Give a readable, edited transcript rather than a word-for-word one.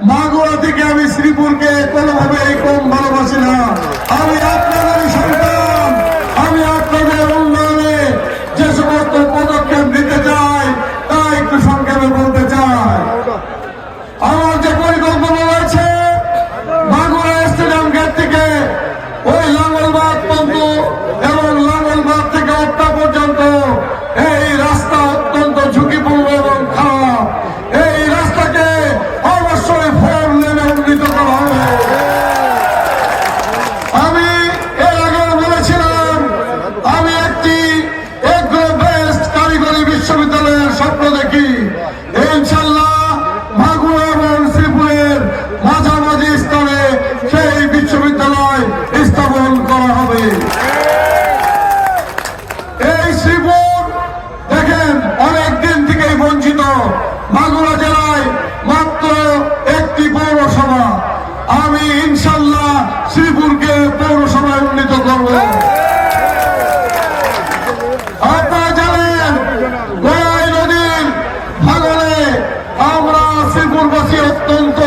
মাগুরা থেকে আমি শ্রীপুরকে কোনোভাবেই কম ভালোবাসি না। আমি আপনাদের সন্তান, আমি আপনাদের উন্নয়নে যে সমস্ত পদক্ষেপ নিতে চাই তা একটু সংক্ষেপে বলতে চাই। আমার যে পরিকল্পনা রয়েছে মাগুরা স্টেডিয়াম গেট থেকে ওই লাঙ্গলবাদ পর্যন্ত এবং লাঙ্গলবাদ থেকে অট্টা পর্যন্ত এই রাস্তা অত্যন্ত ঝুঁকিপূর্ণ এবং খারাপ। এই রাস্তাকে অবশ্যই 4 লেনে উন্নীত করা হবে। আমি এর আগে বলেছিলাম আমি একটি এগ্রো বেস্ট কারিগরি বিশ্ববিদ্যালয়ের স্বপ্ন দেখি। ইনশাল্লাহ মাগুরা এবং শ্রীপুরের মাঝামাঝি স্তরে সেই বিশ্ববিদ্যালয় স্থাপন করা হবে। এই শ্রীপুর দেখেন অনেক দিন থেকেই বঞ্চিত। মাগুরা জেলায় মাত্র একটি পৌরসভা। আমি ইনশাল্লাহ শ্রীপুরকে পৌরসভায় উন্নীত করব। আপনারা জানেন গড়াই নদীর ভাঙনে আমরা শ্রীপুরবাসী অত্যন্ত